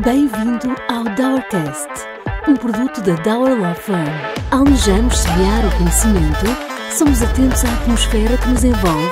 Bem-vindo ao Dowercast, um produto da Dower Law Firm. Almejamos semear o conhecimento, somos atentos à atmosfera que nos envolve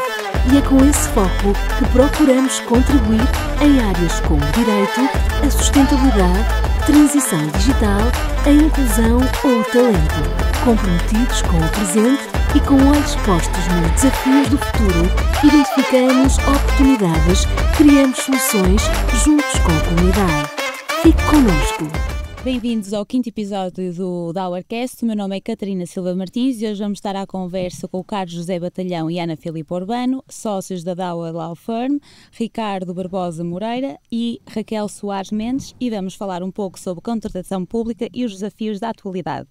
e é com esse foco que procuramos contribuir em áreas como direito, a sustentabilidade, transição digital, a inclusão ou o talento, comprometidos com o presente e com olhos postos nos desafios do futuro, identificamos oportunidades, criamos soluções juntos com a comunidade. Fique connosco. Bem-vindos ao 5º episódio do Dowercast. O meu nome é Catarina Silva Martins e hoje vamos estar à conversa com o Carlos José Batalhão e Ana Filipe Urbano, sócios da Dower Law Firm, Ricardo Barbosa Moreira e Raquel Soares Mendes, e vamos falar um pouco sobre contratação pública e os desafios da atualidade.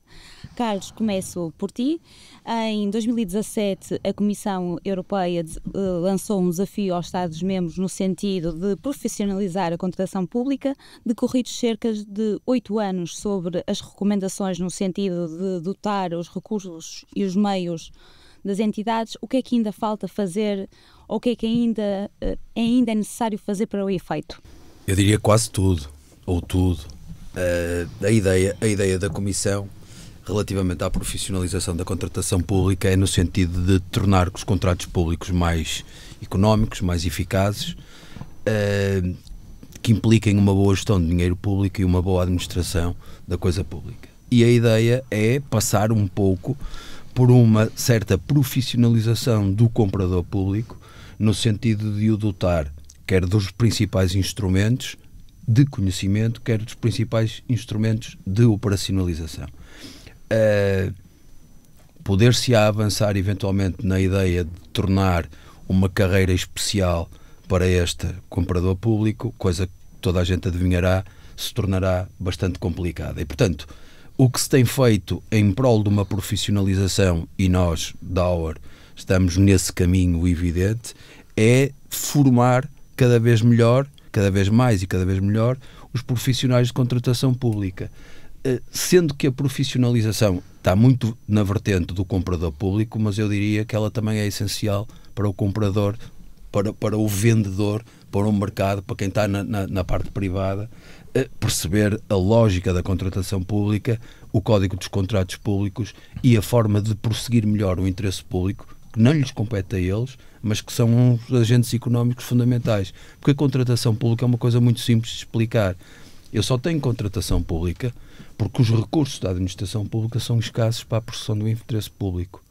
Carlos, começo por ti. Em 2017, a Comissão Europeia lançou um desafio aos Estados-membros no sentido de profissionalizar a contratação pública, decorridos cerca de 8 anos sobre as recomendações no sentido de dotar os recursos e os meios das entidades. O que é que ainda falta fazer ou o que é que ainda é necessário fazer para o efeito? Eu diria quase tudo, ou tudo. A ideia da Comissão relativamente à profissionalização da contratação pública é no sentido de tornar os contratos públicos mais económicos, mais eficazes, que impliquem uma boa gestão de dinheiro público e uma boa administração da coisa pública. E a ideia é passar um pouco por uma certa profissionalização do comprador público, no sentido de o dotar, quer dos principais instrumentos de conhecimento, quer dos principais instrumentos de operacionalização. Poder-se avançar eventualmente na ideia de tornar uma carreira especial para este comprador público, coisa que toda a gente adivinhará, se tornará bastante complicada. E, portanto, o que se tem feito em prol de uma profissionalização, e nós, Dower, estamos nesse caminho evidente, é formar cada vez melhor, cada vez mais e cada vez melhor, os profissionais de contratação pública. Sendo que a profissionalização está muito na vertente do comprador público, mas eu diria que ela também é essencial para o comprador, para o vendedor, para o mercado, para quem está na parte privada, perceber a lógica da contratação pública, o código dos contratos públicos e a forma de prosseguir melhor o interesse público, que não lhes compete a eles, mas que são uns agentes económicos fundamentais. Porque a contratação pública é uma coisa muito simples de explicar. Eu só tenho contratação pública porque os recursos da administração pública são escassos para a prosseguição do interesse público.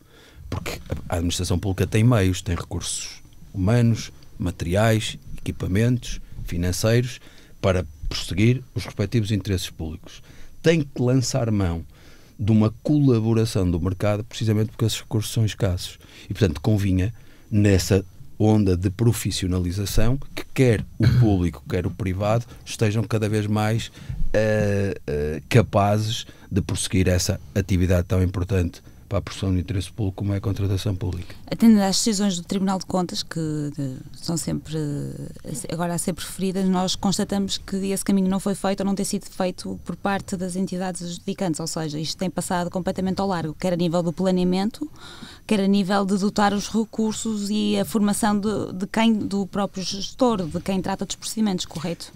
Porque a administração pública tem meios, tem recursos humanos, materiais, equipamentos, financeiros, para prosseguir os respectivos interesses públicos. Tem que lançar mão de uma colaboração do mercado precisamente porque esses recursos são escassos. E, portanto, convinha, nessa onda de profissionalização, que quer o público, quer o privado, estejam cada vez mais capazes de prosseguir essa atividade tão importante para a prosseguição do interesse público como é a contratação pública. Atendendo às decisões do Tribunal de Contas, que são sempre agora a ser preferidas, nós constatamos que esse caminho não foi feito ou não tem sido feito por parte das entidades adjudicantes, ou seja, isto tem passado completamente ao largo, quer a nível do planeamento, quer a nível de dotar os recursos e a formação do próprio gestor, de quem trata dos procedimentos, correto?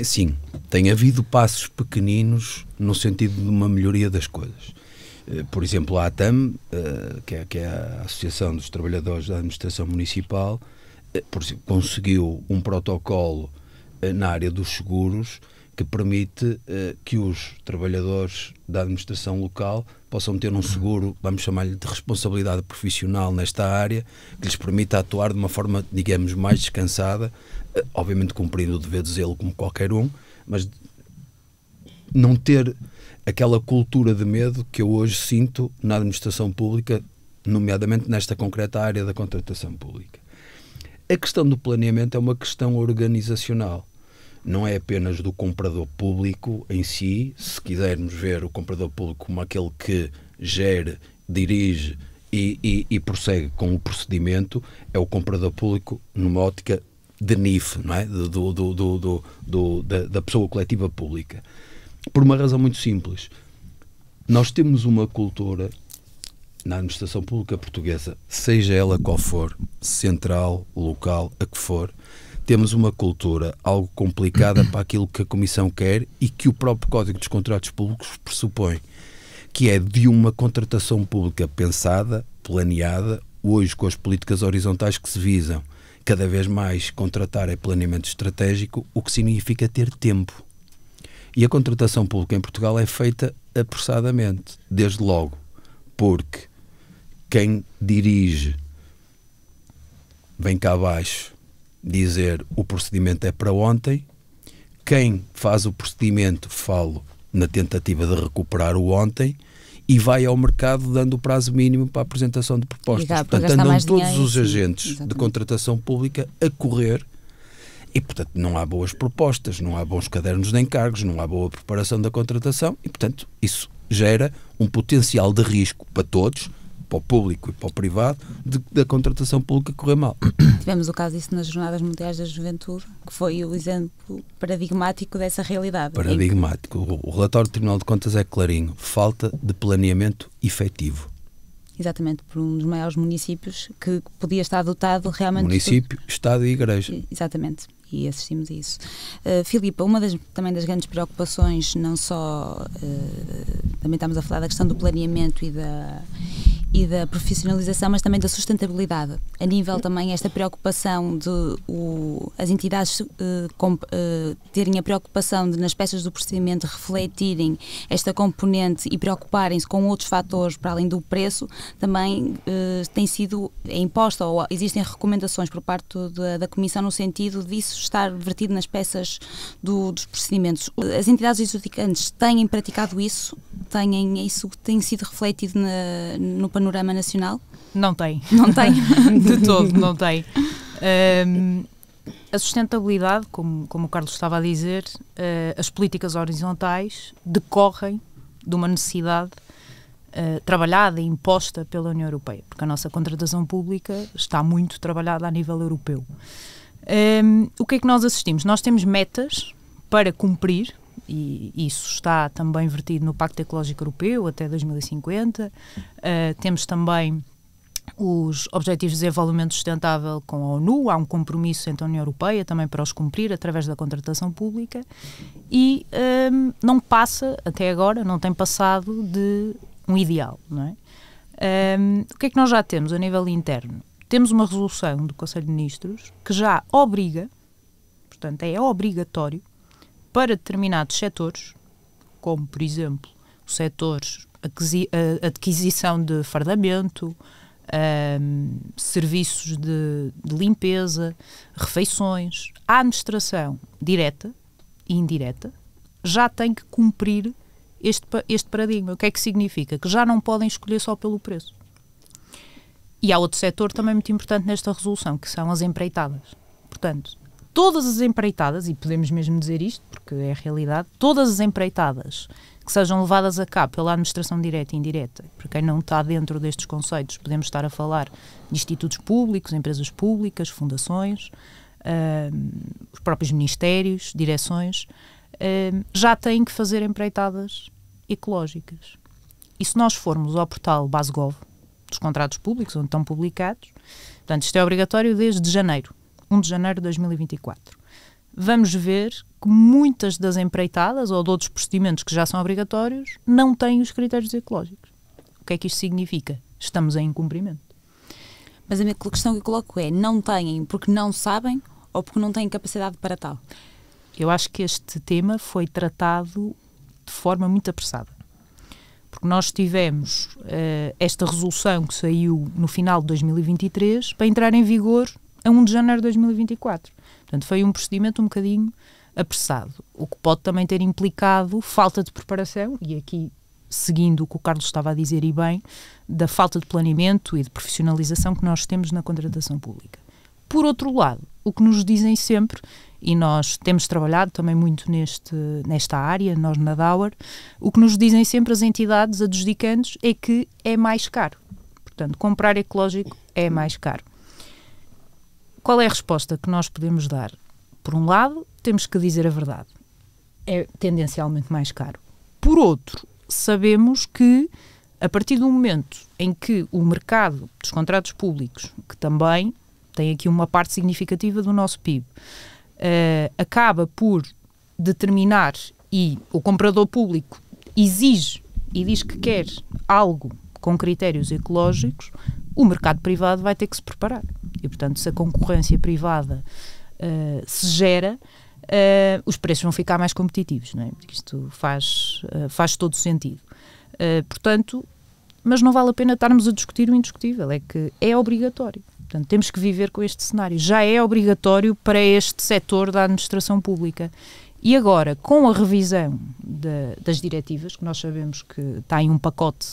Sim, tem havido passos pequeninos no sentido de uma melhoria das coisas. Por exemplo, a ATAM, que é a Associação dos Trabalhadores da Administração Municipal, por exemplo, conseguiu um protocolo na área dos seguros que permite que os trabalhadores da administração local possam ter um seguro, vamos chamar-lhe de responsabilidade profissional nesta área, que lhes permita atuar de uma forma, digamos, mais descansada, obviamente cumprindo o dever de zelo como qualquer um, mas não ter aquela cultura de medo que eu hoje sinto na administração pública, nomeadamente nesta concreta área da contratação pública. A questão do planeamento é uma questão organizacional. Não é apenas do comprador público em si, se quisermos ver o comprador público como aquele que gere, dirige e prossegue com o procedimento, é o comprador público numa ótica de NIF, não é? Da pessoa coletiva pública. Por uma razão muito simples. Nós temos uma cultura na administração pública portuguesa, seja ela qual for, central, local, a que for, temos uma cultura algo complicada para aquilo que a Comissão quer e que o próprio Código dos Contratos Públicos pressupõe, que é de uma contratação pública pensada, planeada, hoje com as políticas horizontais que se visam cada vez mais contratar é planeamento estratégico, o que significa ter tempo. E a contratação pública em Portugal é feita apressadamente, desde logo, porque quem dirige vem cá abaixo dizer o procedimento é para ontem, quem faz o procedimento, falo na tentativa de recuperar o ontem, e vai ao mercado dando o prazo mínimo para a apresentação de propostas. Portanto, andam todos os agentes de contratação pública a correr e, portanto, não há boas propostas, não há bons cadernos de encargos, não há boa preparação da contratação e, portanto, isso gera um potencial de risco para todos, para o público e para o privado, da contratação pública correr mal. Tivemos o caso disso nas Jornadas Mundiais da Juventude, que foi o exemplo paradigmático dessa realidade. Paradigmático. O relatório do Tribunal de Contas é clarinho. Falta de planeamento efetivo. Exatamente, por um dos maiores municípios que podia estar dotado realmente... Município, Estado e Igreja. Exatamente, e assistimos a isso. Filipa, uma também das grandes preocupações, não só... também estamos a falar da questão do planeamento e da profissionalização, mas também da sustentabilidade. A nível também esta preocupação de as entidades terem a preocupação de nas peças do procedimento refletirem esta componente e preocuparem-se com outros fatores para além do preço, também tem sido imposta ou existem recomendações por parte da Comissão no sentido disso estar vertido nas peças dos procedimentos. As entidades adjudicantes têm praticado isso? Isso tem sido refletido no panorama nacional? Não tem. Não tem? De todo, não tem. A sustentabilidade, como o Carlos estava a dizer, as políticas horizontais decorrem de uma necessidade trabalhada e imposta pela União Europeia, porque a nossa contratação pública está muito trabalhada a nível europeu. O que é que nós assistimos? Nós temos metas para cumprir, e isso está também vertido no Pacto Ecológico Europeu até 2050. Temos também os Objetivos de Desenvolvimento Sustentável com a ONU, há um compromisso entre a União Europeia também para os cumprir através da contratação pública e não passa, até agora, não tem passado de um ideal, não é? O que é que nós já temos a nível interno? Temos uma resolução do Conselho de Ministros que já obriga, portanto é obrigatório, para determinados setores, como, por exemplo, os setores adquisição de fardamento, serviços de limpeza, refeições, a administração direta e indireta já tem que cumprir este paradigma. O que é que significa? Que já não podem escolher só pelo preço. E há outro setor também muito importante nesta resolução, que são as empreitadas. Portanto, todas as empreitadas, e podemos mesmo dizer isto, porque é a realidade, todas as empreitadas que sejam levadas a cabo pela administração direta e indireta, para quem não está dentro destes conceitos, podemos estar a falar de institutos públicos, empresas públicas, fundações, os próprios ministérios, direções, já têm que fazer empreitadas ecológicas. E se nós formos ao portal BaseGov, dos contratos públicos, onde estão publicados, portanto, isto é obrigatório desde janeiro, 1 de janeiro de 2024. Vamos ver que muitas das empreitadas ou de outros procedimentos que já são obrigatórios não têm os critérios ecológicos. O que é que isto significa? Estamos em incumprimento. Mas a minha questão que eu coloco é, não têm porque não sabem ou porque não têm capacidade para tal? Eu acho que este tema foi tratado de forma muito apressada. Porque nós tivemos esta resolução que saiu no final de 2023 para entrar em vigor a 1 de janeiro de 2024. Portanto, foi um procedimento um bocadinho apressado, o que pode também ter implicado falta de preparação, e aqui, seguindo o que o Carlos estava a dizer e bem, da falta de planeamento e de profissionalização que nós temos na contratação pública. Por outro lado, o que nos dizem sempre, e nós temos trabalhado também muito nesta área, nós na Dauer, o que nos dizem sempre as entidades adjudicantes é que é mais caro. Portanto, comprar ecológico é mais caro. Qual é a resposta que nós podemos dar? Por um lado, temos que dizer a verdade. É tendencialmente mais caro. Por outro, sabemos que, a partir do momento em que o mercado dos contratos públicos, que também tem aqui uma parte significativa do nosso PIB, acaba por determinar, e o comprador público exige e diz que quer algo com critérios ecológicos, o mercado privado vai ter que se preparar. E, portanto, se a concorrência privada se gera, os preços vão ficar mais competitivos, não é? Porque isto faz todo sentido. Portanto, mas não vale a pena estarmos a discutir o indiscutível, é que é obrigatório. Portanto, temos que viver com este cenário. Já é obrigatório para este setor da administração pública. E agora, com a revisão das diretivas, que nós sabemos que está em um pacote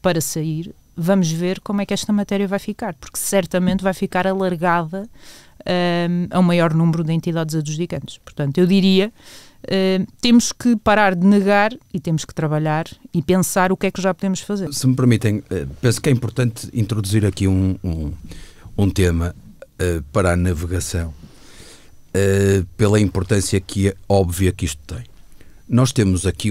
para sair, vamos ver como é que esta matéria vai ficar, porque certamente vai ficar alargada a um maior número de entidades adjudicantes. Portanto, eu diria, temos que parar de negar e temos que trabalhar e pensar o que é que já podemos fazer. Se me permitem, penso que é importante introduzir aqui um tema para a navegação, pela importância que é óbvia que isto tem. Nós temos aqui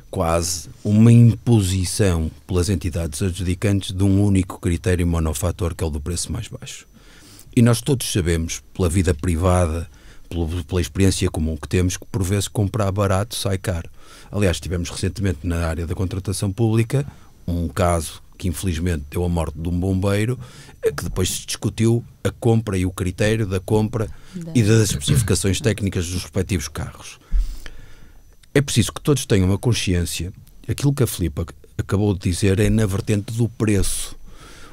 quase uma imposição pelas entidades adjudicantes de um único critério monofator, que é o do preço mais baixo. E nós todos sabemos, pela vida privada, pela experiência comum que temos, que por vezes comprar barato sai caro. Aliás, tivemos recentemente na área da contratação pública um caso que infelizmente deu a morte de um bombeiro, que depois se discutiu a compra e o critério da compra e das especificações técnicas dos respectivos carros. É preciso que todos tenham a consciência, aquilo que a Filipa acabou de dizer é na vertente do preço.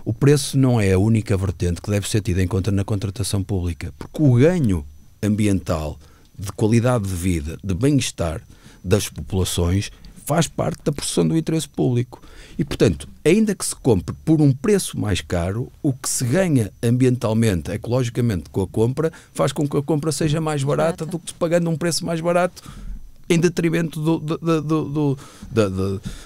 O preço não é a única vertente que deve ser tida em conta na contratação pública, porque o ganho ambiental, de qualidade de vida, de bem-estar das populações, faz parte da proteção do interesse público. E, portanto, ainda que se compre por um preço mais caro, o que se ganha ambientalmente, ecologicamente com a compra, faz com que a compra seja mais barata do que se pagando um preço mais barato em detrimento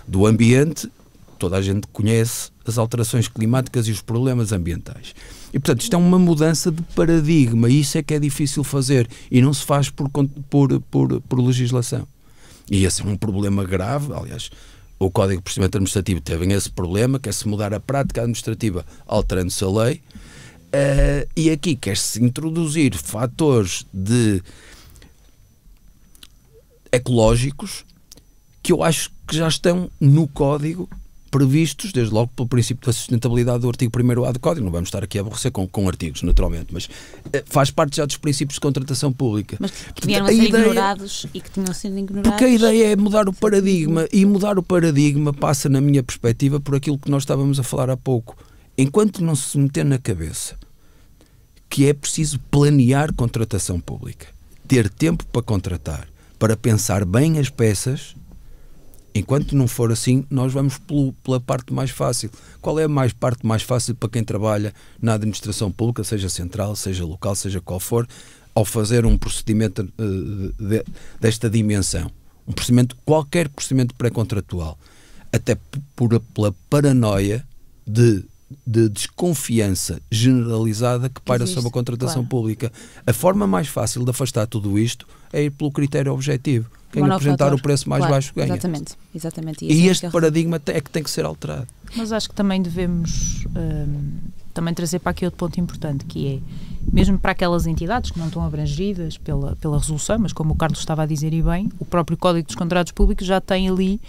do ambiente. Toda a gente conhece as alterações climáticas e os problemas ambientais. E, portanto, isto é uma mudança de paradigma e isso é que é difícil fazer e não se faz por legislação. E esse é um problema grave. Aliás, o Código de Procedimento Administrativo teve esse problema, que é se mudar a prática administrativa alterando-se a lei, e aqui quer-se introduzir fatores ecológicos que eu acho que já estão no Código previstos, desde logo pelo princípio da sustentabilidade do artigo 1º A do Código. Não vamos estar aqui a aborrecer com artigos, naturalmente, mas faz parte já dos princípios de contratação pública. Mas que vieram a ser ignorados e que tinham sido ignorados. Porque a ideia é mudar o paradigma, e mudar o paradigma passa, na minha perspectiva, por aquilo que nós estávamos a falar há pouco. Enquanto não se meter na cabeça que é preciso planear contratação pública, ter tempo para contratar, para pensar bem as peças, enquanto não for assim, nós vamos pela parte mais fácil. Qual é a parte mais fácil para quem trabalha na administração pública, seja central, seja local, seja qual for, ao fazer um procedimento desta dimensão? Qualquer procedimento pré-contratual, até pela paranoia de desconfiança generalizada que paira sobre a contratação pública. A forma mais fácil de afastar tudo isto é ir pelo critério objetivo. Quem apresentar o preço mais baixo ganha. Exatamente. E este paradigma é que tem que ser alterado. Mas acho que também devemos também trazer para aqui outro ponto importante, que é, mesmo para aquelas entidades que não estão abrangidas pela resolução, mas como o Carlos estava a dizer e bem, o próprio Código dos Contratos Públicos já tem ali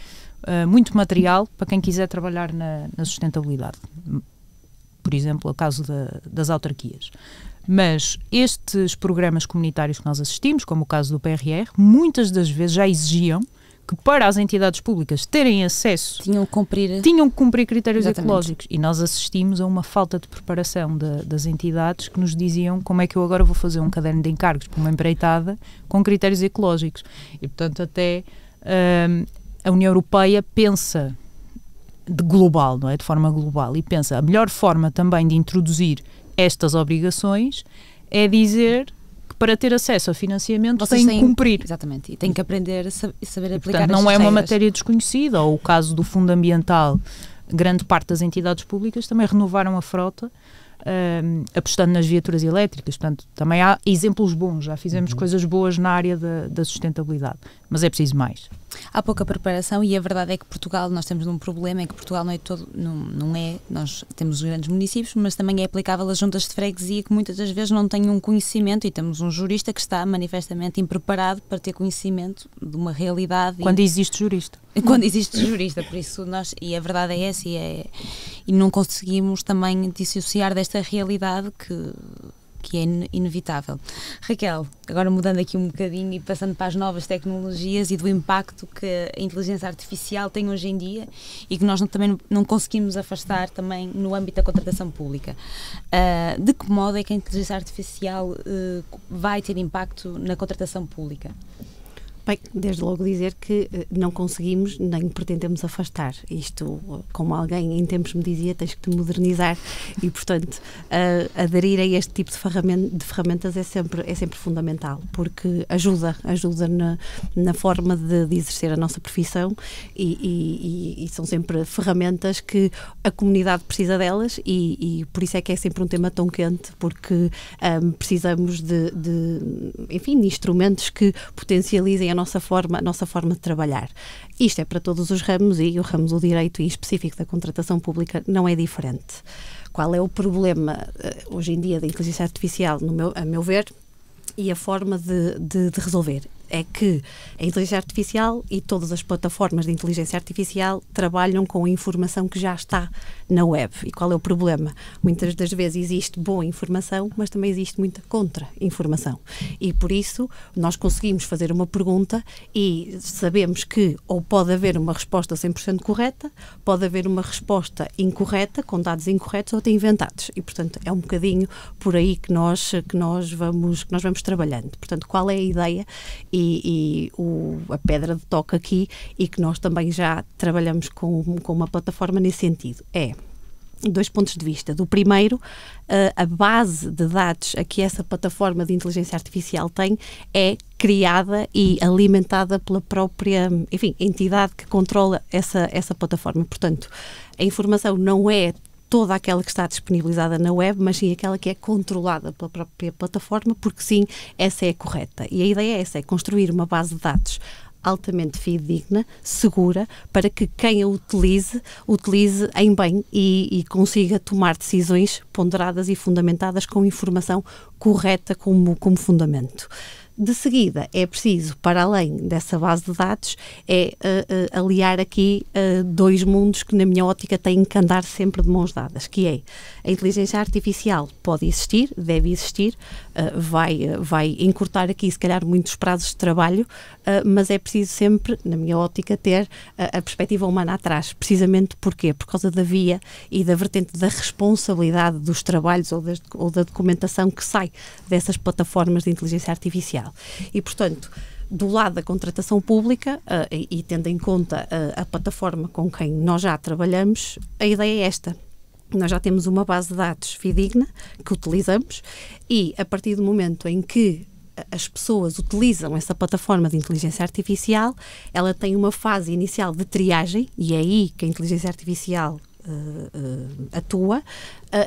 muito material para quem quiser trabalhar na sustentabilidade. Por exemplo, o caso das autarquias. Mas estes programas comunitários que nós assistimos, como o caso do PRR, muitas das vezes já exigiam que para as entidades públicas terem acesso tinham que cumprir critérios ecológicos. E nós assistimos a uma falta de preparação das entidades que nos diziam como é que eu agora vou fazer um caderno de encargos para uma empreitada com critérios ecológicos. E, portanto, até a União Europeia pensa global, não é? De forma global, e pensa a melhor forma também de introduzir estas obrigações é dizer que para ter acesso ao financiamento tem que cumprir. Exatamente, e tem que aprender a saber aplicar. Portanto, não é uma matéria desconhecida. Ou o caso do Fundo Ambiental, grande parte das entidades públicas também renovaram a frota apostando nas viaturas elétricas. Portanto, também há exemplos bons, já fizemos coisas boas na área da sustentabilidade, mas é preciso mais. Há pouca preparação e a verdade é que Portugal, nós temos um problema, é que Portugal não é todo, não é, nós temos os grandes municípios, mas também é aplicável às juntas de freguesia que muitas das vezes não têm um conhecimento, e temos um jurista que está manifestamente impreparado para ter conhecimento de uma realidade. Quando existe jurista. Quando existe jurista, por isso nós, e a verdade é essa, e não conseguimos também dissociar desta realidade que é inevitável. Raquel, agora mudando aqui um bocadinho e passando para as novas tecnologias e do impacto que a inteligência artificial tem hoje em dia e que nós também não conseguimos afastar também no âmbito da contratação pública. De que modo é que a inteligência artificial vai ter impacto na contratação pública? Bem, desde logo dizer que não conseguimos nem pretendemos afastar. Isto, como alguém em tempos me dizia, tens que te modernizar e, portanto, aderir a este tipo de ferramentas é sempre fundamental, porque ajuda na forma de exercer a nossa profissão e são sempre ferramentas que a comunidade precisa delas e por isso é que é sempre um tema tão quente, porque precisamos de instrumentos que potencializem a nossa forma de trabalhar. Isto é para todos os ramos e o ramo do direito e específico da contratação pública não é diferente. Qual é o problema hoje em dia da inteligência artificial, a meu ver, e a forma de resolver? É que a inteligência artificial e todas as plataformas de inteligência artificial trabalham com a informação que já está na web. E qual é o problema? Muitas das vezes existe boa informação, mas também existe muita contra-informação. E por isso nós conseguimos fazer uma pergunta e sabemos que ou pode haver uma resposta 100% correta, pode haver uma resposta incorreta, com dados incorretos ou até inventados. E, portanto, é um bocadinho por aí que nós vamos trabalhando. Portanto, qual é a ideia a pedra de toque aqui, e que nós também já trabalhamos com uma plataforma nesse sentido, é 2 pontos de vista. Do primeiro, a base de dados a que essa plataforma de inteligência artificial tem é criada e alimentada pela própria, entidade que controla essa plataforma. Portanto, a informação não é toda aquela que está disponibilizada na web, mas sim aquela que é controlada pela própria plataforma, porque sim, essa é correta. E a ideia é essa, é construir uma base de dados altamente fidedigna, segura, para que quem a utilize em bem e consiga tomar decisões ponderadas e fundamentadas com informação correta como fundamento. De seguida, é preciso, para além dessa base de dados, aliar aqui 2 mundos que, na minha ótica, têm que andar sempre de mãos dadas, que é a inteligência artificial pode existir, deve existir, vai encurtar aqui, se calhar, muitos prazos de trabalho, mas é preciso sempre, na minha ótica, ter a perspectiva humana atrás. Precisamente porquê? Por causa da via e da vertente da responsabilidade dos trabalhos ou da documentação que sai dessas plataformas de inteligência artificial. E, portanto, do lado da contratação pública, e tendo em conta a plataforma com quem nós já trabalhamos, a ideia é esta. Nós já temos uma base de dados fidedigna que utilizamos e, a partir do momento em que as pessoas utilizam essa plataforma de inteligência artificial, ela tem uma fase inicial de triagem, e é aí que a inteligência artificial atua,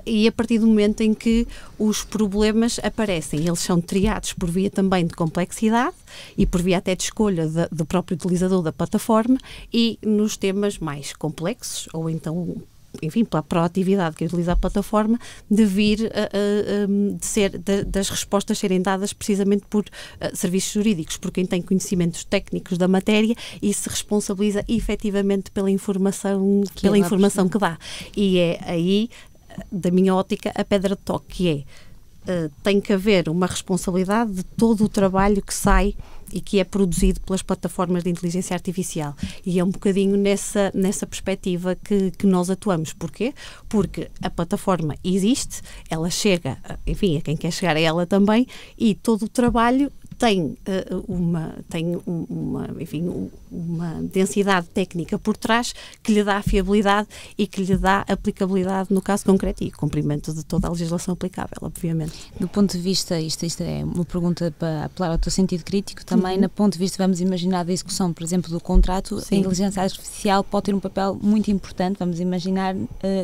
e a partir do momento em que os problemas aparecem, eles são triados por via também de complexidade e por via até de escolha do próprio utilizador da plataforma, e nos temas mais complexos, ou então, pela proatividade que utiliza a plataforma, de vir das respostas serem dadas precisamente por serviços jurídicos, por quem tem conhecimentos técnicos da matéria e se responsabiliza efetivamente pela informação que dá. E é aí, da minha ótica, a pedra de toque, que é tem que haver uma responsabilidade de todo o trabalho que sai e que é produzido pelas plataformas de inteligência artificial. E é um bocadinho nessa perspectiva que nós atuamos. Porquê? Porque a plataforma existe, ela chega, a quem quer chegar a ela também, e todo o trabalho tem uma densidade técnica por trás que lhe dá fiabilidade e que lhe dá aplicabilidade no caso concreto e cumprimento de toda a legislação aplicável, obviamente. Do ponto de vista, isto é uma pergunta para apelar ao teu sentido crítico, também no ponto de vista, vamos imaginar, da execução, por exemplo, do contrato, sim, a inteligência artificial pode ter um papel muito importante, vamos imaginar,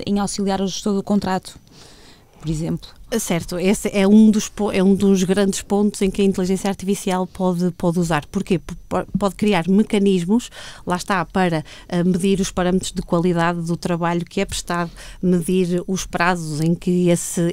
em auxiliar o gestor do contrato. por exemplo? Certo, esse é um dos grandes pontos em que a inteligência artificial pode usar. Porquê? Pode criar mecanismos, lá está, para medir os parâmetros de qualidade do trabalho que é prestado, medir os prazos em que essa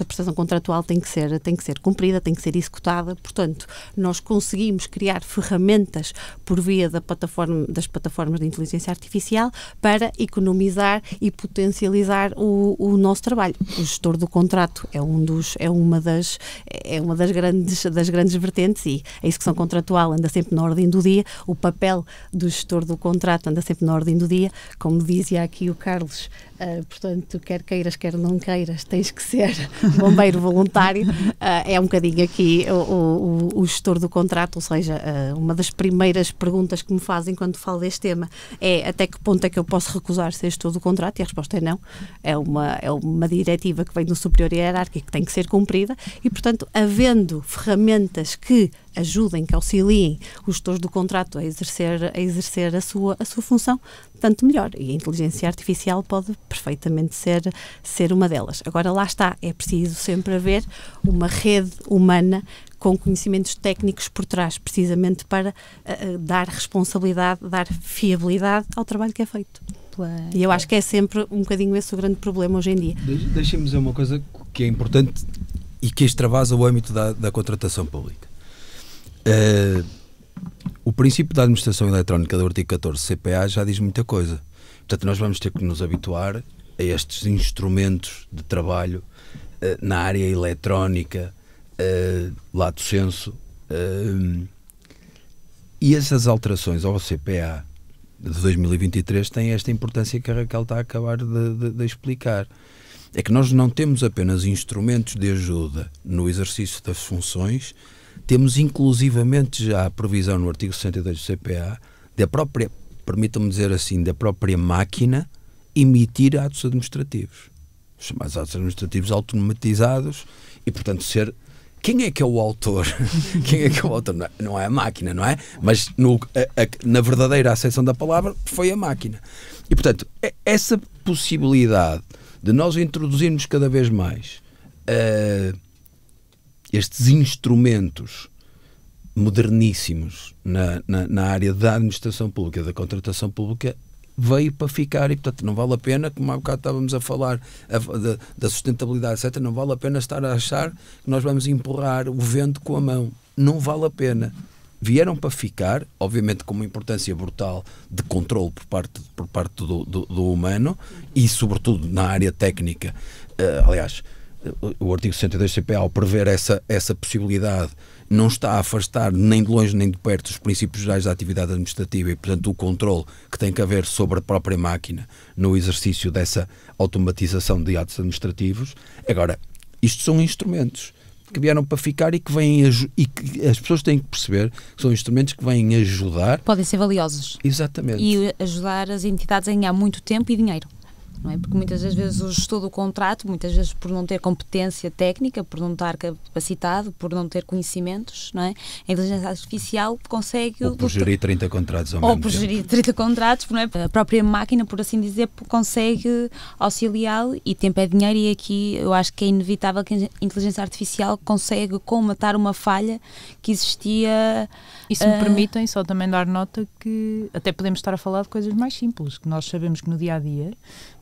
prestação contratual tem que ser cumprida, tem que ser executada. Portanto, nós conseguimos criar ferramentas por via das plataformas de inteligência artificial para economizar e potencializar o nosso trabalho. O gestor do contrato é uma das grandes vertentes, e a execução contratual anda sempre na ordem do dia, o papel do gestor do contrato anda sempre na ordem do dia, como dizia aqui o Carlos, portanto, quer queiras, quer não queiras, tens que ser bombeiro voluntário, é um bocadinho aqui o gestor do contrato, ou seja, uma das primeiras perguntas que me fazem quando falo deste tema é até que ponto é que eu posso recusar ser gestor do contrato, e a resposta é não, é uma diretiva que vem do superior hierárquico que tem que ser cumprida, e portanto, havendo ferramentas que ajudem, que auxiliem os gestores do contrato a exercer a sua função, tanto melhor. E a inteligência artificial pode perfeitamente ser uma delas. Agora, lá está, é preciso sempre haver uma rede humana com conhecimentos técnicos por trás, precisamente para dar responsabilidade, dar fiabilidade ao trabalho que é feito. E eu acho que é sempre um bocadinho esse o grande problema hoje em dia. Deixem-me dizer uma coisa que é importante e que extravasa o âmbito da contratação pública. O princípio da administração eletrónica do artigo 14 do CPA já diz muita coisa. Portanto, nós vamos ter que nos habituar a estes instrumentos de trabalho na área eletrónica, lato sensu, e essas alterações ao CPA de 2023 têm esta importância que a Raquel está a acabar de explicar. É que nós não temos apenas instrumentos de ajuda no exercício das funções, temos inclusivamente já a previsão no artigo 62 do CPA da própria, permitam-me dizer assim, da própria máquina emitir atos administrativos, chamados atos administrativos automatizados, e portanto quem é que é o autor? Quem é que é o autor? Não é a máquina, não é? Mas na verdadeira acessão da palavra foi a máquina. E portanto, essa possibilidade de nós introduzirmos cada vez mais estes instrumentos moderníssimos na área da administração pública, da contratação pública, veio para ficar, e portanto não vale a pena, como há bocado estávamos a falar da sustentabilidade, etc., não vale a pena estar a achar que nós vamos empurrar o vento com a mão. Não vale a pena. Vieram para ficar, obviamente com uma importância brutal de controle por parte do humano, e sobretudo na área técnica. Aliás, o artigo 62 do CPA, ao prever essa possibilidade, não está a afastar nem de longe nem de perto os princípios gerais da atividade administrativa e, portanto, o controle que tem que haver sobre a própria máquina no exercício dessa automatização de atos administrativos. Agora, isto são instrumentos que vieram para ficar e que vêm e que as pessoas têm que perceber que são instrumentos que vêm ajudar. Podem ser valiosos. Exatamente. E ajudar as entidades a ganhar muito tempo e dinheiro. Não é? Porque muitas das vezes o gestor do contrato, muitas vezes por não ter competência técnica, por não estar capacitado, por não ter conhecimentos, não é? A inteligência artificial consegue... Ou por gerir 30 contratos ao mesmo tempo. Ou por gerir 30 contratos, não é? A própria máquina, por assim dizer, consegue auxiliá-lo, e tempo é dinheiro, e aqui eu acho que é inevitável que a inteligência artificial consegue comatar uma falha que existia... E se me permitem só também dar nota que até podemos estar a falar de coisas mais simples, que nós sabemos que no dia-a-dia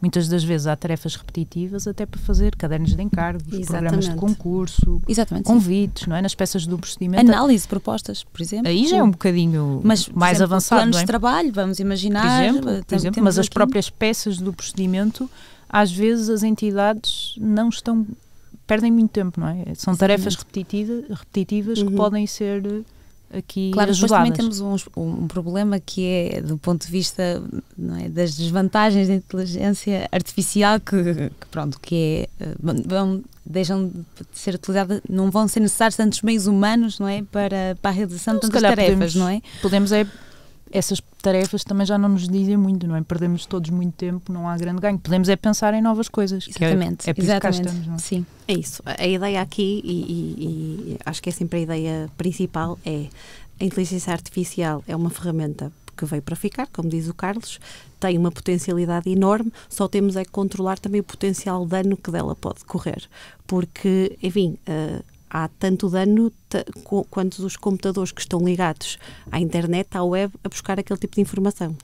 muitas das vezes há tarefas repetitivas até para fazer cadernos de encargos, programas de concurso, convites, não é? Nas peças do procedimento. Análise de propostas, por exemplo. Aí já é um bocadinho mais avançado. Planos não é? de trabalho, vamos imaginar. Por exemplo, mas as próprias peças do procedimento, às vezes as entidades perdem muito tempo, não é? São tarefas repetitivas que podem ser... aqui claro, ajudadas. Depois também temos um problema que é do ponto de vista, não é, das desvantagens da inteligência artificial que deixam de ser utilizadas, não vão ser necessários tantos meios humanos, não é, para a realização de tantas tarefas, não é? Essas tarefas também já não nos dizem muito, não é? Perdemos todos muito tempo, não há grande ganho. Podemos pensar em novas coisas. Exatamente. É por isso que cá estamos, não é? Sim. É isso. A ideia aqui, e acho que é sempre a ideia principal, é a inteligência artificial é uma ferramenta que veio para ficar, como diz o Carlos, tem uma potencialidade enorme, só temos é que controlar também o potencial dano que dela pode correr, porque, enfim, há tanto dano quanto os computadores que estão ligados à internet, à web, a buscar aquele tipo de informação.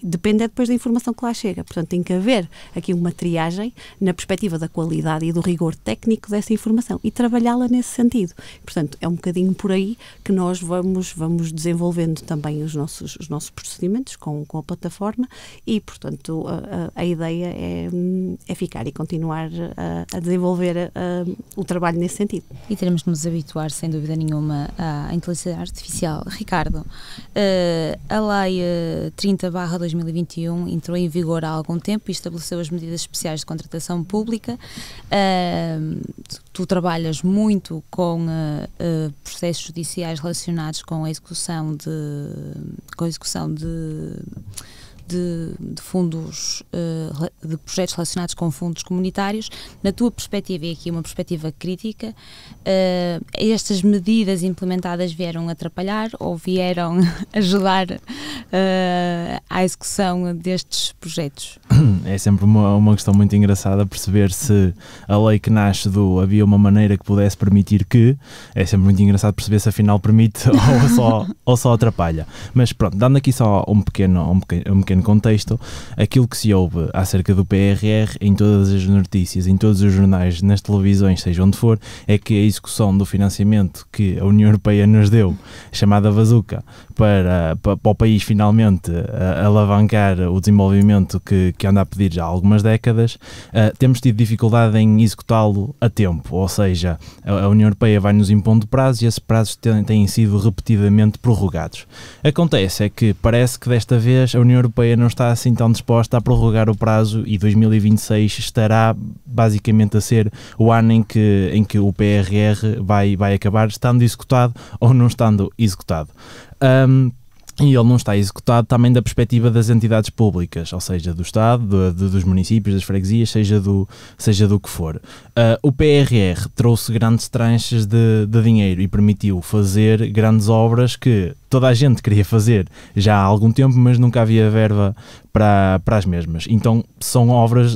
Depende depois da informação que lá chega. Portanto, tem que haver aqui uma triagem na perspectiva da qualidade e do rigor técnico dessa informação e trabalhá-la nesse sentido. Portanto, é um bocadinho por aí que nós vamos desenvolvendo também os nossos procedimentos com a plataforma e, portanto, a ideia é ficar e continuar a desenvolver o trabalho nesse sentido. E teremos de nos habituar, sem dúvida nenhuma, à inteligência artificial. Ricardo, a Lei 30/2021 entrou em vigor há algum tempo e estabeleceu as medidas especiais de contratação pública. Tu trabalhas muito com processos judiciais relacionados com a execução de fundos, de projetos relacionados com fundos comunitários. Na tua perspectiva, e aqui uma perspectiva crítica, estas medidas implementadas vieram atrapalhar ou vieram ajudar à execução destes projetos? É sempre uma questão muito engraçada perceber se a lei que nasce do havia uma maneira que pudesse permitir que, é sempre muito engraçado perceber se afinal permite ou só atrapalha. Mas pronto, dando aqui só um pequeno contexto, aquilo que se ouve acerca do PRR em todas as notícias, em todos os jornais, nas televisões, seja onde for, é que a execução do financiamento que a União Europeia nos deu, chamada bazuca, para o país finalmente alavancar o desenvolvimento que anda a pedir já há algumas décadas, temos tido dificuldade em executá-lo a tempo, ou seja, a União Europeia vai-nos impondo prazos e esses prazos têm sido repetidamente prorrogados. Acontece é que parece que desta vez a União Europeia não está assim tão disposta a prorrogar o prazo e 2026 estará basicamente a ser o ano em que o PRR vai acabar, estando executado ou não estando executado. E ele não está executado também da perspectiva das entidades públicas, ou seja, do Estado, dos municípios, das freguesias, seja do que for. O PRR trouxe grandes tranches de dinheiro e permitiu fazer grandes obras que toda a gente queria fazer já há algum tempo, mas nunca havia verba para as mesmas. Então são obras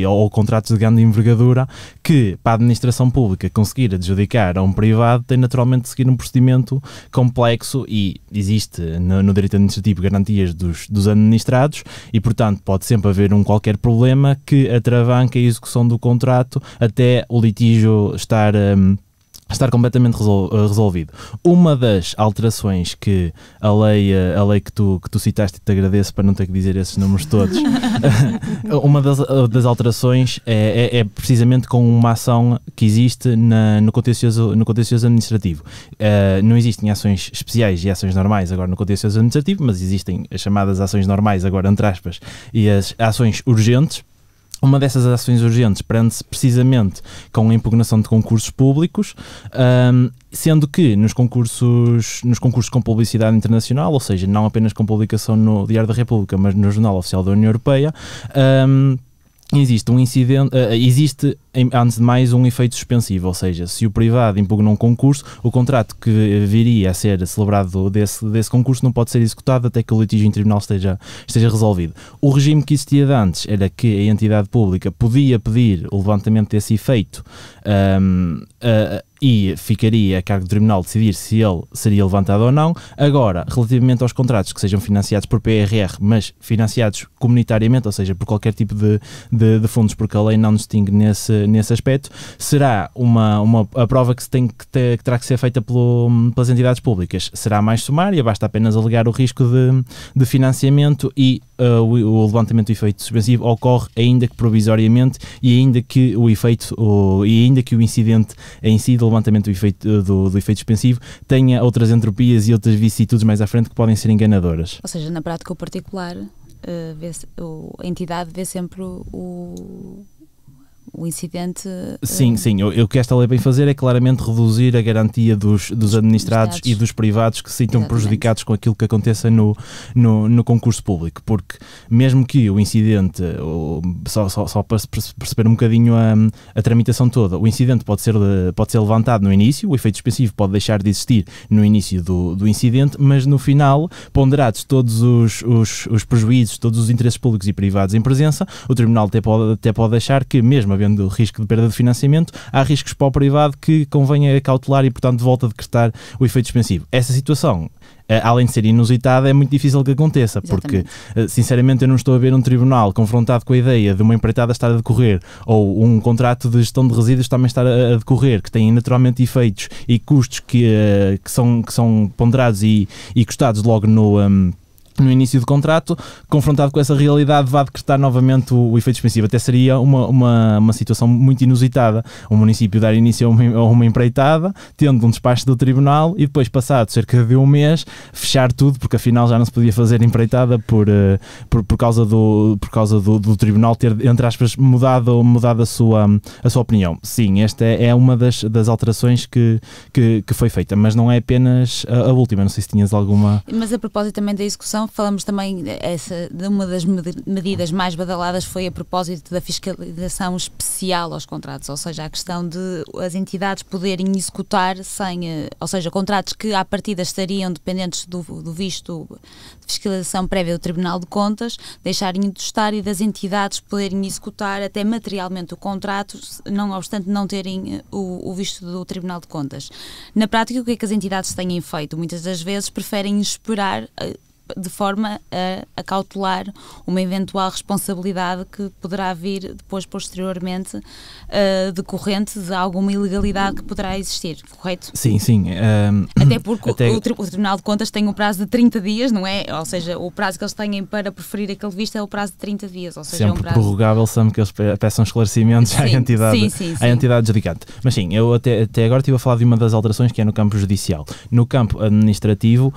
ou contratos de grande envergadura que, para a administração pública conseguir adjudicar a um privado, tem naturalmente de seguir um procedimento complexo e existe no direito administrativo garantias dos administrados e, portanto, pode sempre haver qualquer problema que atravanque a execução do contrato até o litígio estar completamente resolvido. Uma das alterações que a lei que tu citaste, e te agradeço para não ter que dizer esses números todos, uma das alterações é precisamente com uma ação que existe no contencioso administrativo. Não existem ações especiais e ações normais agora no contencioso administrativo, mas existem as chamadas ações normais, agora entre aspas, e as ações urgentes. Uma dessas ações urgentes prende-se precisamente com a impugnação de concursos públicos, sendo que nos concursos com publicidade internacional, ou seja, não apenas com publicação no Diário da República, mas no Jornal Oficial da União Europeia, existe um incidente, antes de mais, um efeito suspensivo, ou seja, se o privado impugna um concurso, o contrato que viria a ser celebrado desse concurso não pode ser executado até que o litígio em tribunal esteja resolvido. O regime que existia de antes era que a entidade pública podia pedir o levantamento desse efeito e ficaria a cargo do tribunal decidir se ele seria levantado ou não. Agora, relativamente aos contratos que sejam financiados por PRR, mas financiados comunitariamente, ou seja, por qualquer tipo de fundos, porque a lei não distingue nesse aspecto, será a prova que terá que ser feita pelas entidades públicas. Será mais sumária, basta apenas alegar o risco de financiamento e o levantamento do efeito suspensivo ocorre ainda que provisoriamente e ainda que o incidente em si do levantamento do efeito suspensivo tenha outras entropias e outras vicissitudes mais à frente que podem ser enganadoras. Ou seja, na prática o particular, a entidade vê sempre o o incidente... Sim, o que esta lei vem fazer é claramente reduzir a garantia dos administrados e dos privados que se sintam prejudicados com aquilo que aconteça no concurso público, porque mesmo que o incidente, só para perceber um bocadinho a tramitação toda, o incidente pode ser levantado no início, o efeito suspensivo pode deixar de existir no início do incidente, mas no final, ponderados todos os prejuízos, todos os interesses públicos e privados em presença, o Tribunal até pode achar que, mesmo havendo risco de perda de financiamento, há riscos para o privado que convenha cautelar e, portanto, volta a decretar o efeito suspensivo. Essa situação, além de ser inusitada, é muito difícil que aconteça. Exatamente. Porque, sinceramente, eu não estou a ver um tribunal confrontado com a ideia de uma empreitada estar a decorrer ou um contrato de gestão de resíduos também estar a decorrer, que tem naturalmente efeitos e custos que são ponderados e custados logo no início do contrato, confrontado com essa realidade, vai decretar novamente o efeito suspensivo. Até seria uma situação muito inusitada. O município dar início a uma empreitada, tendo um despacho do tribunal e depois, passado cerca de um mês, fechar tudo, porque afinal já não se podia fazer empreitada por causa do tribunal ter, entre aspas, mudado a sua opinião. Sim, esta é uma das alterações que foi feita, mas não é apenas a última. Não sei se tinhas alguma... Mas a propósito também da execução, falamos também de uma das medidas mais badaladas foi a propósito da fiscalização especial aos contratos, ou seja, a questão de as entidades poderem executar ou seja, contratos que à partida estariam dependentes do visto de fiscalização prévia do Tribunal de Contas, deixarem de estar e das entidades poderem executar até materialmente o contrato, não obstante não terem o visto do Tribunal de Contas. Na prática, o que é que as entidades têm feito? Muitas das vezes preferem esperar de forma a cautelar uma eventual responsabilidade que poderá vir depois, posteriormente, decorrente de alguma ilegalidade que poderá existir, correto? Sim. Até porque o Tribunal de Contas tem um prazo de 30 dias, não é? Ou seja, o prazo que eles têm para preferir aquele visto é o prazo de 30 dias. Ou seja, sempre é um prazo prorrogável, sempre que eles peçam esclarecimentos à entidade adjudicante. Mas sim, eu até agora estive a falar de uma das alterações que é no campo judicial. No campo administrativo,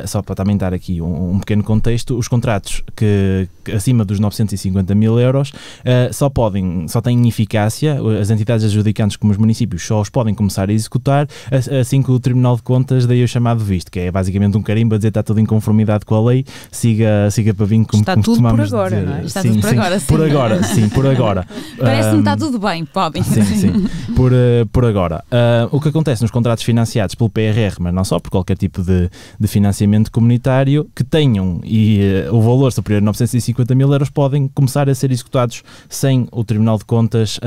só para também dar aqui um pequeno contexto, os contratos que acima dos 950 mil euros só têm eficácia, as entidades adjudicantes como os municípios só os podem começar a executar assim que o Tribunal de Contas dê o chamado visto, que é basicamente um carimbo a dizer que está tudo em conformidade com a lei, siga para vir como costumamos dizer. Está tudo por agora, não é? Está tudo por agora, sim. Por agora. Parece-me que está tudo bem, podem. Sim. Por agora. O que acontece nos contratos financiados pelo PRR, mas não só, por qualquer tipo de financiamento comunitário, que tenham o valor superior a 950 mil euros podem começar a ser executados sem o Tribunal de Contas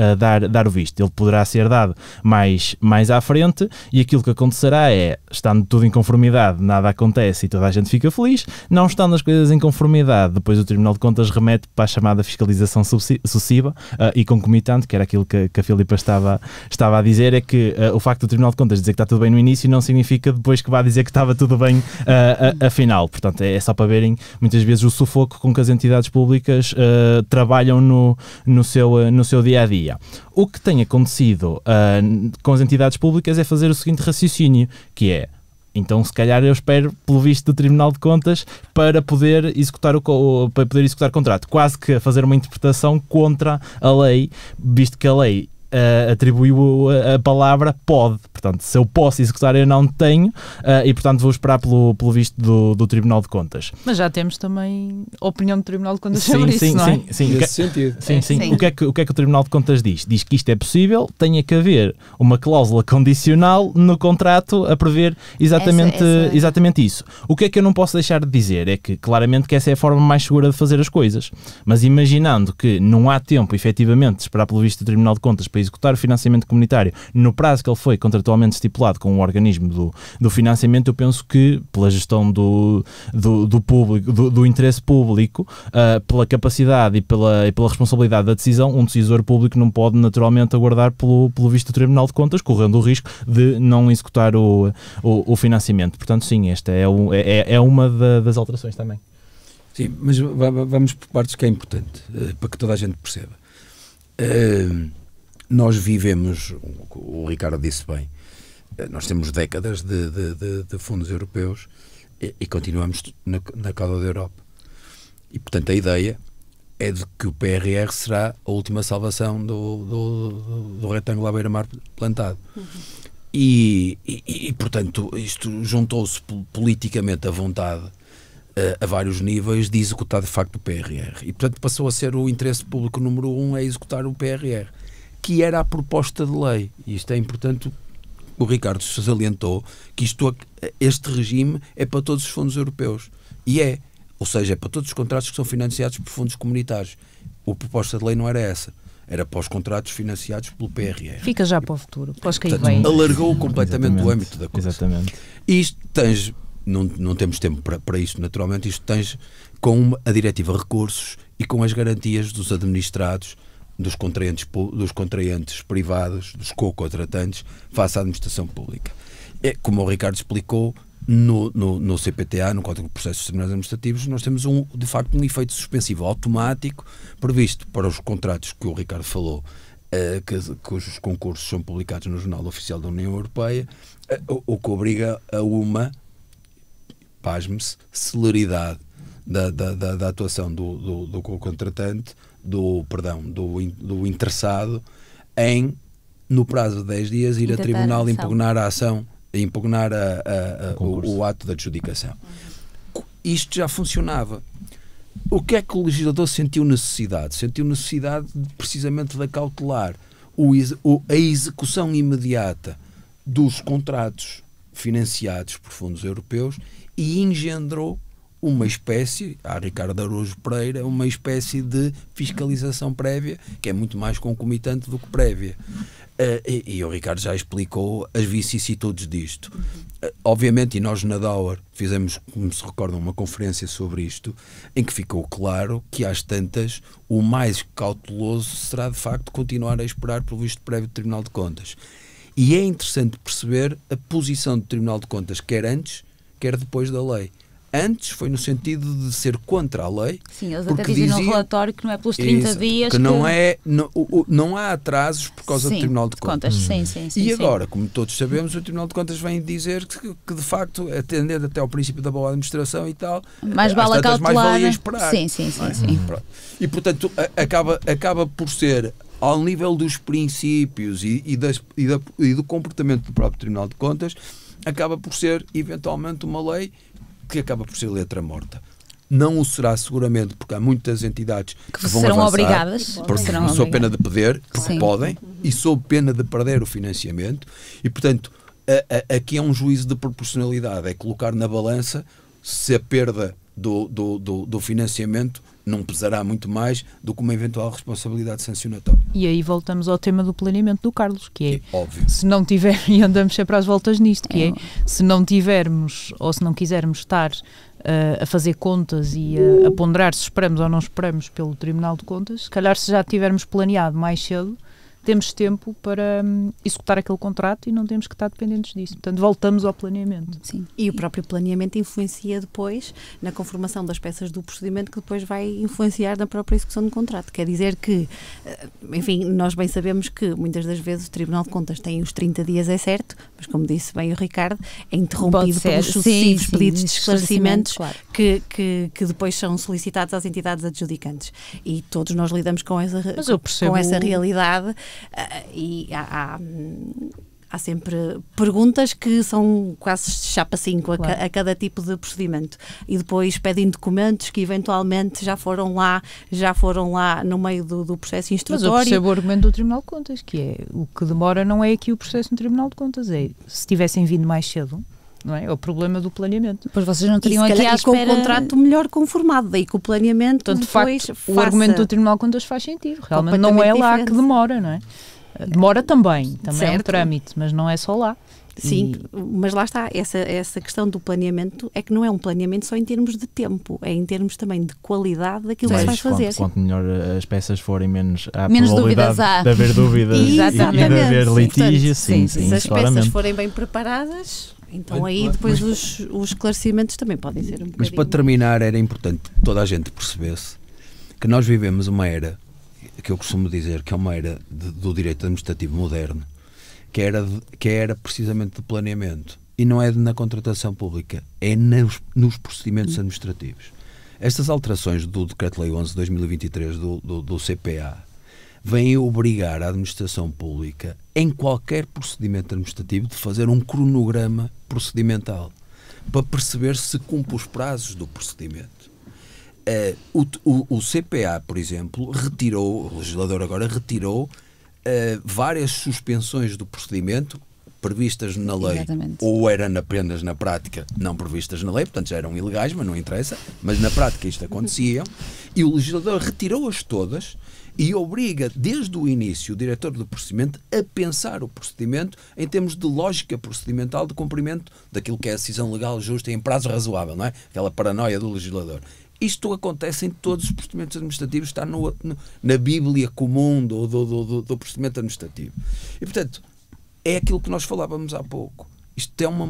dar o visto. Ele poderá ser dado mais à frente e aquilo que acontecerá é, estando tudo em conformidade, nada acontece e toda a gente fica feliz. Não estando as coisas em conformidade, depois o Tribunal de Contas remete para a chamada fiscalização sucessiva e concomitante, que era aquilo que a Filipa estava a dizer, é que o facto do Tribunal de Contas dizer que está tudo bem no início não significa depois que vá dizer que estava tudo bem afinal. Portanto, é só para verem muitas vezes o sufoco com que as entidades públicas trabalham no seu dia-a-dia. O que tem acontecido com as entidades públicas é fazer o seguinte raciocínio, que é: então, se calhar eu espero pelo visto do Tribunal de Contas para poder executar o contrato. Quase que a fazer uma interpretação contra a lei, visto que a lei atribuiu a palavra pode. Portanto, se eu posso executar, eu não tenho, e portanto vou esperar pelo visto do Tribunal de Contas. Mas já temos também a opinião do Tribunal de Contas sobre isso, não é? Sim. Nesse sentido. Sim. O que é que o Tribunal de Contas diz? Diz que isto é possível, tenha que haver uma cláusula condicional no contrato a prever exatamente isso. O que é que eu não posso deixar de dizer é que, claramente, que essa é a forma mais segura de fazer as coisas. Mas imaginando que não há tempo, efetivamente, de esperar pelo visto do Tribunal de Contas para executar o financiamento comunitário no prazo que ele foi contratualmente estipulado com o organismo do financiamento, eu penso que, pela gestão do público, do interesse público, pela capacidade e pela responsabilidade da decisão, um decisor público não pode naturalmente aguardar pelo visto do Tribunal de Contas, correndo o risco de não executar o financiamento. Portanto, sim, esta é uma das alterações também. Sim, mas vamos por partes, que é importante, para que toda a gente perceba. Nós vivemos, o Ricardo disse bem, nós temos décadas de fundos europeus e continuamos na cauda da Europa. E, portanto, a ideia é de que o PRR será a última salvação do retângulo à beira-mar plantado. E, portanto, isto juntou-se politicamente a vontade a vários níveis de executar de facto o PRR. E, portanto, passou a ser o interesse público número 1 a executar o PRR, que era a proposta de lei. E isto é importante, o Ricardo salientou, que este regime é para todos os fundos europeus. E é. Ou seja, é para todos os contratos que são financiados por fundos comunitários. A proposta de lei não era essa. Era para os contratos financiados pelo PRR. Fica já para o futuro, para os que aí Portanto, vêm. alargou completamente o âmbito da coisa. Exatamente. E isto tens, não temos tempo para isto naturalmente, isto tens com a diretiva de recursos e com as garantias dos administrados, dos contraentes privados, dos co-contratantes, face à administração pública. Como o Ricardo explicou, no CPTA, no Código de Processos Disciplinares Administrativos, nós temos de facto um efeito suspensivo automático previsto para os contratos que o Ricardo falou, cujos concursos são publicados no Jornal Oficial da União Europeia, o que obriga a uma, pasme-se, celeridade da atuação do contratante, do interessado, em, no prazo de 10 dias, ir a tribunal impugnar a ação, impugnar o ato de adjudicação. Isto já funcionava. O que é que o legislador sentiu necessidade? Sentiu necessidade precisamente de acautelar a execução imediata dos contratos financiados por fundos europeus e engendrou uma espécie, a Ricardo Araújo Pereira, uma espécie de fiscalização prévia, que é muito mais concomitante do que prévia. E o Ricardo já explicou as vicissitudes disto. Obviamente, e nós na DAUER fizemos, como se recordam, uma conferência sobre isto, em que ficou claro que às tantas o mais cauteloso será de facto continuar a esperar pelo visto prévio do Tribunal de Contas. E é interessante perceber a posição do Tribunal de Contas, quer antes, quer depois da lei. Antes foi no sentido de ser contra a lei. Sim, eles até dizem no relatório que não é pelos 30 dias que não há atrasos por causa do Tribunal de Contas. Sim, e agora, como todos sabemos, o Tribunal de Contas vem dizer que de facto, atendendo até ao princípio da boa administração e tal, mais vale cautelar. Mais valia esperar. Sim. E portanto acaba por ser, ao nível dos princípios e do comportamento do próprio Tribunal de Contas, acaba por ser eventualmente uma lei que acaba por ser letra morta. Não o será seguramente, porque há muitas entidades que vão serão avançar, obrigadas, sob pena de perder, que podem, e sob pena de perder o financiamento. E, portanto, aqui é um juízo de proporcionalidade, é colocar na balança se a perda do financiamento não pesará muito mais do que uma eventual responsabilidade sancionatória. E aí voltamos ao tema do planeamento do Carlos, que é óbvio. Se não tiver, e andamos sempre às voltas nisto, que é se não tivermos ou se não quisermos estar a fazer contas e a ponderar se esperamos ou não esperamos pelo Tribunal de Contas, se calhar se já tivermos planeado mais cedo, temos tempo para executar aquele contrato e não temos que estar dependentes disso. Portanto, voltamos ao planeamento. Sim. E o próprio planeamento influencia depois na conformação das peças do procedimento, que depois vai influenciar na própria execução do contrato. Quer dizer que, enfim, nós bem sabemos que muitas das vezes o Tribunal de Contas tem os 30 dias, é certo, mas como disse bem o Ricardo, é interrompido pelos sucessivos pedidos de esclarecimentos, claro, que depois são solicitados às entidades adjudicantes. E todos nós lidamos com essa realidade. E há sempre perguntas que são quase chapa 5 a cada tipo de procedimento, e depois pedem documentos que eventualmente já foram lá no meio do processo instrutório. Mas eu percebo o argumento do Tribunal de Contas, que é o que demora não é aqui o processo no Tribunal de Contas, é se tivessem vindo mais cedo, não é? É o problema do planeamento. Pois vocês não teriam aqui à espera... com o contrato melhor conformado, daí que o planeamento... Portanto, de facto, o argumento do Tribunal de Contas faz sentido. Realmente não é lá que demora, não é? Demora também é um trâmite, mas não é só lá. Sim, mas lá está, essa questão do planeamento é que não é um planeamento só em termos de tempo, é em termos também de qualidade daquilo que se vai fazer. Quanto melhor as peças forem, menos há menos probabilidade de haver dúvidas e de haver litígio. Sim, se as peças forem bem preparadas... Então aí depois os esclarecimentos também podem ser um bocadinho... Mas para terminar, era importante que toda a gente percebesse que nós vivemos uma era, que eu costumo dizer que é uma era do direito administrativo moderno, que era precisamente de planeamento. E não é na contratação pública, é nos procedimentos administrativos. Estas alterações do Decreto-Lei 11 de 2023 do CPA vêm obrigar a administração pública, em qualquer procedimento administrativo, de fazer um cronograma procedimental para perceber se cumpre os prazos do procedimento. O CPA, por exemplo, o legislador agora retirou várias suspensões do procedimento previstas na lei. Exatamente. Ou eram apenas na prática não previstas na lei, portanto já eram ilegais, mas não interessa, mas na prática isto acontecia, e o legislador retirou-as todas e obriga desde o início o diretor do procedimento a pensar o procedimento em termos de lógica procedimental de cumprimento daquilo que é a decisão legal justa e em prazo razoável, não é? Aquela paranoia do legislador. Isto acontece em todos os procedimentos administrativos, está na Bíblia comum do procedimento administrativo. E, portanto, é aquilo que nós falávamos há pouco. Isto é uma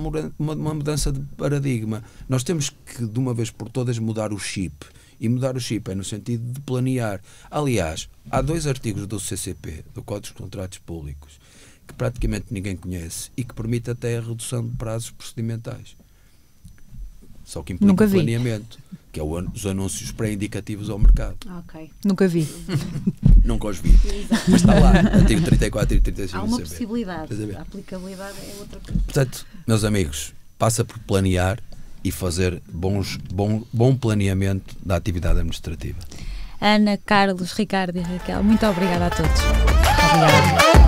mudança de paradigma. Nós temos que, de uma vez por todas, mudar o chip. E mudar o chip é no sentido de planear. Aliás, há 2 artigos do CCP, do Código dos Contratos Públicos, que praticamente ninguém conhece e que permite até a redução de prazos procedimentais. Só que implica o planeamento, que é os anúncios pré-indicativos ao mercado. Ok. Nunca vi. Nunca os vi. Exato. Mas está lá, artigo 34 e 35 Há uma do CCP. possibilidade, a aplicabilidade é outra coisa. Portanto, meus amigos, passa por planear e fazer bom planeamento da atividade administrativa. Ana, Carlos, Ricardo e Raquel, muito obrigada a todos. Obrigada.